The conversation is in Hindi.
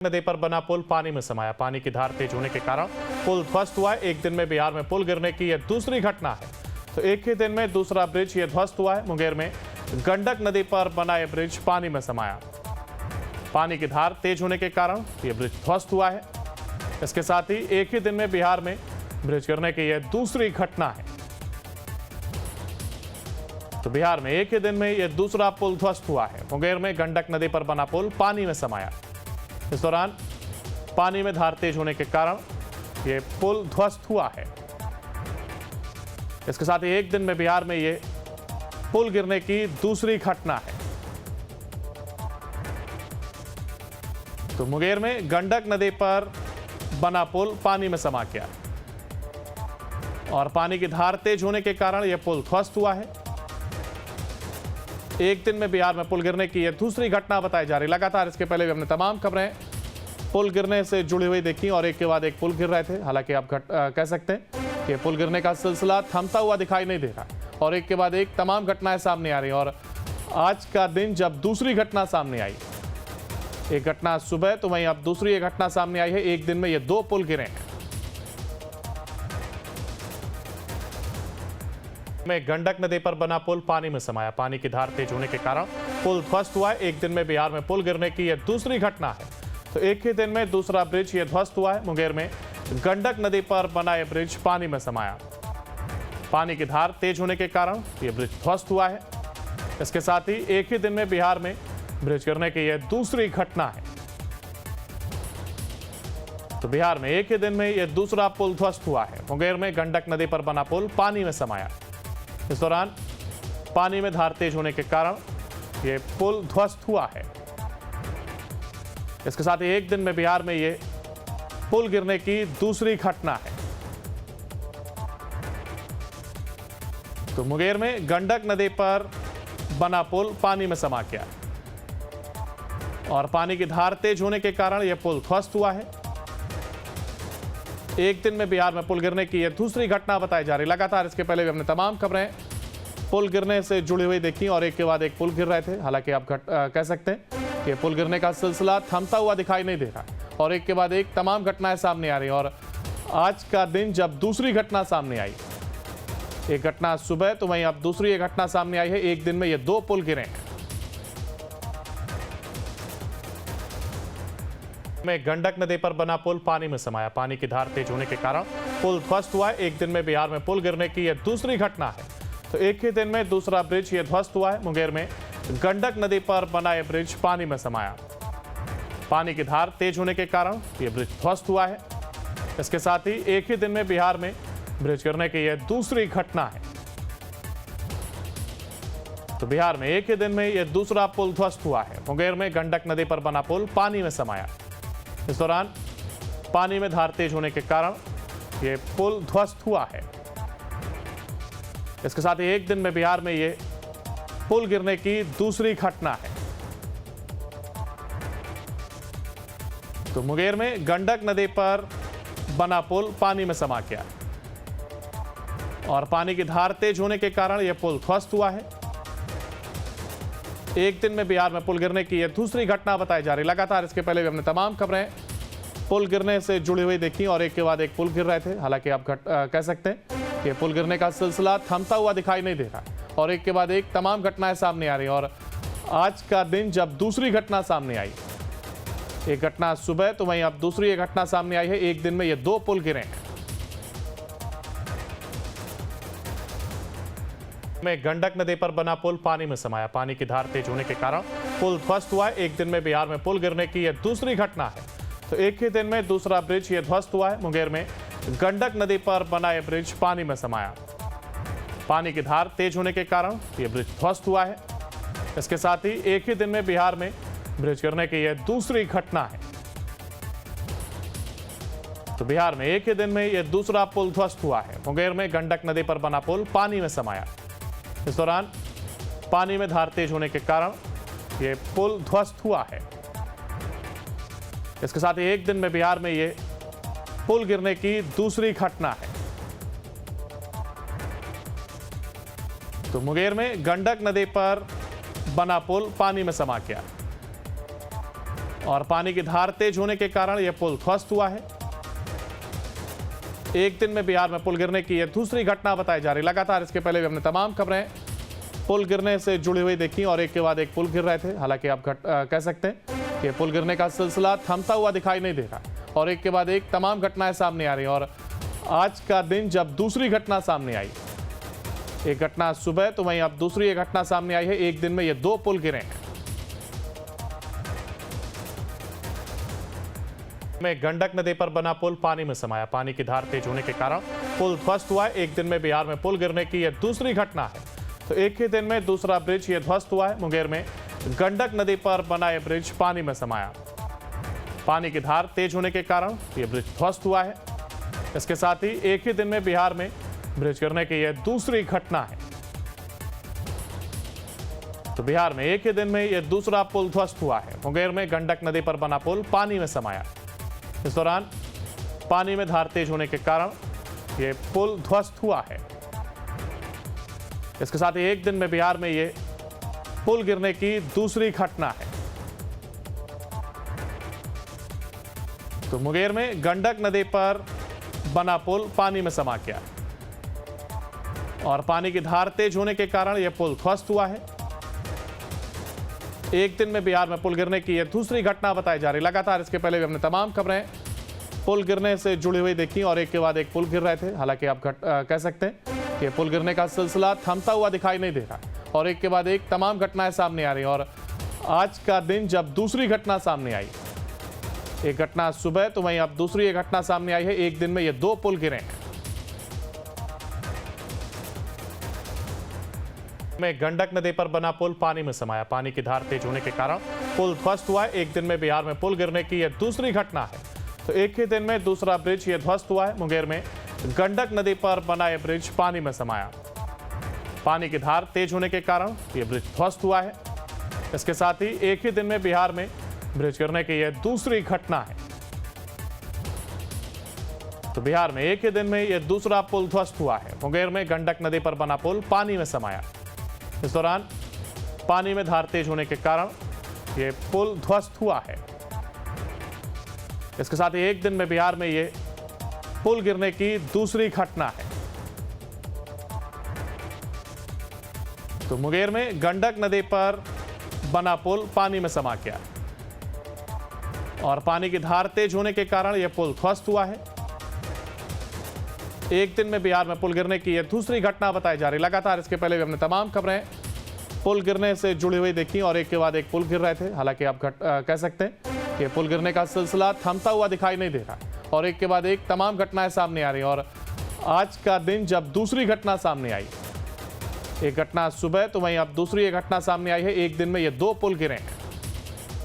नदी पर बना पुल पानी में समाया। पानी की धार तेज होने के कारण पुल ध्वस्त हुआ है। एक दिन में बिहार में पुल गिरने की यह दूसरी घटना है। तो एक ही दिन में दूसरा ब्रिज ये ध्वस्त हुआ है। मुंगेर में गंडक नदी पर बना यह ब्रिज पानी में समाया। पानी की धार तेज होने के कारण यह ब्रिज ध्वस्त हुआ है। इसके साथ ही एक ही दिन में बिहार में ब्रिज गिरने की यह दूसरी घटना है। तो बिहार में एक ही दिन में यह दूसरा पुल ध्वस्त हुआ है। मुंगेर में गंडक नदी पर बना पुल पानी में समाया। इस दौरान पानी में धार तेज होने के कारण यह पुल ध्वस्त हुआ है। इसके साथ ही एक दिन में बिहार में यह पुल गिरने की दूसरी घटना है। तो मुंगेर में गंडक नदी पर बना पुल पानी में समा गया और पानी की धार तेज होने के कारण यह पुल ध्वस्त हुआ है। एक दिन में बिहार में पुल गिरने की यह दूसरी घटना बताई जा रही। लगातार इसके पहले भी हमने तमाम खबरें पुल गिरने से जुड़ी हुई देखी और एक के बाद एक पुल गिर रहे थे। हालांकि आप कह सकते हैं कि पुल गिरने का सिलसिला थमता हुआ दिखाई नहीं दे रहा और एक के बाद एक तमाम घटनाएं सामने आ रही। और आज का दिन जब दूसरी घटना सामने आई, एक घटना सुबह तो वहीं अब दूसरी एक घटना सामने आई है। एक दिन में ये दो पुल गिरे हैं। में गंडक नदी पर बना पुल पानी में समाया। पानी की धार तेज होने के कारण पुल ध्वस्त हुआ है। एक दिन में बिहार में पुल गिरने की यह दूसरी घटना है। तो एक ही दिन में दूसरा ब्रिज ये ध्वस्त हुआ है। मुंगेर में गंडक नदी पर बना यह ब्रिज पानी में समाया। पानी की धार तेज होने के कारण यह ब्रिज ध्वस्त हुआ है। इसके साथ ही एक ही दिन में बिहार में ब्रिज गिरने की यह दूसरी घटना है। तो बिहार में एक ही दिन में यह दूसरा पुल ध्वस्त हुआ है। मुंगेर में गंडक नदी पर बना पुल पानी में समाया। इस दौरान पानी में धार तेज होने के कारण यह पुल ध्वस्त हुआ है। इसके साथ ही एक दिन में बिहार में यह पुल गिरने की दूसरी घटना है। तो मुंगेर में गंडक नदी पर बना पुल पानी में समा गया और पानी की धार तेज होने के कारण यह पुल ध्वस्त हुआ है। एक दिन में बिहार में पुल गिरने की यह दूसरी घटना बताई जा रही। लगातार इसके पहले भी हमने तमाम खबरें पुल गिरने से जुड़ी हुई देखी और एक के बाद एक पुल गिर रहे थे। हालांकि आप कह सकते हैं कि पुल गिरने का सिलसिला थमता हुआ दिखाई नहीं दे रहा और एक के बाद एक तमाम घटनाएं सामने आ रही। और आज का दिन जब दूसरी घटना सामने आई, एक घटना सुबह तो वहीं अब दूसरी एक घटना सामने आई है। एक दिन में ये दो पुल गिरे हैं। में गंडक नदी पर बना पुल पानी में समाया। पानी की धार तेज होने के कारण पुल ध्वस्त हुआ है। एक दिन में बिहार में पुल गिरने की यह दूसरी घटना है। तो एक ही दिन में दूसरा ब्रिज ये ध्वस्त हुआ है। मुंगेर में गंडक नदी पर बना यह ब्रिज पानी में समाया। पानी की धार तेज होने के कारण यह ब्रिज ध्वस्त हुआ है। इसके साथ ही एक ही दिन में बिहार में ब्रिज गिरने की यह दूसरी घटना है। तो बिहार में एक ही दिन में यह दूसरा पुल ध्वस्त हुआ है। मुंगेर में गंडक नदी पर बना पुल पानी में समाया। इस दौरान पानी में धार तेज होने के कारण यह पुल ध्वस्त हुआ है। इसके साथ ही एक दिन में बिहार में यह पुल गिरने की दूसरी घटना है। तो मुंगेर में गंडक नदी पर बना पुल पानी में समा गया और पानी की धार तेज होने के कारण यह पुल ध्वस्त हुआ है। एक दिन में बिहार में पुल गिरने की यह दूसरी घटना बताई जा रही। लगातार इसके पहले भी हमने तमाम खबरें पुल गिरने से जुड़ी हुई देखी और एक के बाद एक पुल गिर रहे थे। हालांकि आप कह सकते हैं कि पुल गिरने का सिलसिला थमता हुआ दिखाई नहीं दे रहा और एक के बाद एक तमाम घटनाएं सामने आ रही। और आज का दिन जब दूसरी घटना सामने आई, एक घटना सुबह तो वहीं अब दूसरी एक घटना सामने आई है। एक दिन में ये दो पुल गिरे हैं। में गंडक नदी पर बना पुल पानी में समाया। पानी की धार तेज होने के कारण पुल ध्वस्त हुआ है। एक दिन में बिहार में पुल गिरने की यह दूसरी घटना है। तो एक ही दिन में दूसरा ब्रिज ये ध्वस्त हुआ है। मुंगेर में गंडक नदी पर बना यह ब्रिज पानी में समाया। पानी की धार तेज होने के कारण यह ब्रिज ध्वस्त हुआ है। इसके साथ ही एक ही दिन में बिहार में ब्रिज गिरने की यह दूसरी घटना है। तो बिहार में एक ही दिन में यह दूसरा पुल ध्वस्त हुआ है। मुंगेर में गंडक नदी पर बना पुल पानी में समाया। इस दौरान पानी में धार तेज होने के कारण यह पुल ध्वस्त हुआ है। इसके साथ ही एक दिन में बिहार में यह पुल गिरने की दूसरी घटना है। तो मुंगेर में गंडक नदी पर बना पुल पानी में समा गया और पानी की धार तेज होने के कारण यह पुल ध्वस्त हुआ है। एक दिन में बिहार में पुल गिरने की यह दूसरी घटना बताई जा रही। लगातार इसके पहले भी हमने तमाम खबरें पुल गिरने से जुड़ी हुई देखी और एक के बाद एक पुल गिर रहे थे। हालांकि आप कह सकते हैं कि पुल गिरने का सिलसिला थमता हुआ दिखाई नहीं दे रहा और एक के बाद एक तमाम घटनाएं सामने आ रही हैं। और आज का दिन जब दूसरी घटना सामने आई, एक घटना सुबह तो वहीं अब दूसरी एक घटना सामने आई है। एक दिन में ये 2 पुल गिरे हैं। में गंडक नदी पर बना पुल पानी में समाया। पानी की धार तेज होने के कारण पुल ध्वस्त हुआ है। एक दिन में बिहार में पुल गिरने की यह दूसरी घटना है। तो एक ही दिन में दूसरा ब्रिज ये ध्वस्त हुआ है। मुंगेर में गंडक नदी पर बना यह ब्रिज पानी में समाया। पानी की धार तेज होने के कारण यह ब्रिज ध्वस्त हुआ है। इसके साथ ही एक ही दिन में बिहार में ब्रिज गिरने की यह दूसरी घटना है। तो बिहार में एक ही दिन में यह दूसरा पुल ध्वस्त हुआ है। मुंगेर में गंडक नदी पर बना पुल पानी में समाया। इस दौरान पानी में धार तेज होने के कारण यह पुल ध्वस्त हुआ है। इसके साथ ही एक दिन में बिहार में यह पुल गिरने की दूसरी घटना है। तो मुंगेर में गंडक नदी पर बना पुल पानी में समा गया और पानी की धार तेज होने के कारण यह पुल ध्वस्त हुआ है। एक दिन में बिहार में पुल गिरने की यह दूसरी घटना बताई जा रही। लगातार इसके पहले भी हमने तमाम खबरें पुल गिरने से जुड़ी हुई देखी और एक के बाद एक पुल गिर रहे थे। हालांकि आप कह सकते हैं कि पुल गिरने का सिलसिला थमता हुआ दिखाई नहीं दे रहा और एक के बाद एक तमाम घटनाएं सामने आ रही हैं। और आज का दिन जब दूसरी घटना सामने आई, एक घटना सुबह तो वहीं अब दूसरी एक घटना सामने आई है। एक दिन में ये 2 पुल गिरे हैं। में गंडक नदी पर बना पुल पानी में समाया। पानी की धार तेज होने के कारण पुल ध्वस्त हुआ है। एक दिन में बिहार में पुल गिरने की यह दूसरी घटना है। तो एक ही दिन में दूसरा ब्रिज ये ध्वस्त हुआ है। मुंगेर में गंडक नदी पर बना यह ब्रिज पानी में समाया। पानी की धार तेज होने के कारण यह ब्रिज ध्वस्त हुआ है। इसके साथ ही एक ही दिन में बिहार में ब्रिज गिरने की यह दूसरी घटना है। तो बिहार में एक ही दिन में यह दूसरा पुल ध्वस्त हुआ है। मुंगेर में गंडक नदी पर बना पुल पानी में समाया। इस दौरान पानी में धार तेज होने के कारण यह पुल ध्वस्त हुआ है। इसके साथ ही एक दिन में बिहार में यह पुल गिरने की दूसरी घटना है। तो मुंगेर में गंडक नदी पर बना पुल पानी में समा गया और पानी की धार तेज होने के कारण यह पुल ध्वस्त हुआ है। एक दिन में बिहार में पुल गिरने की यह दूसरी घटना बताई जा रही। लगातार इसके पहले भी हमने तमाम खबरें पुल गिरने से जुड़ी हुई देखी और एक के बाद एक पुल गिर रहे थे। हालांकि आप कह सकते हैं कि पुल गिरने का सिलसिला थमता हुआ दिखाई नहीं दे रहा और एक के बाद एक तमाम घटनाएं सामने आ रही हैं। और आज का दिन जब दूसरी घटना सामने आई, एक घटना सुबह तो वहीं अब दूसरी एक घटना सामने आई है। एक दिन में ये 2 पुल गिरे हैं।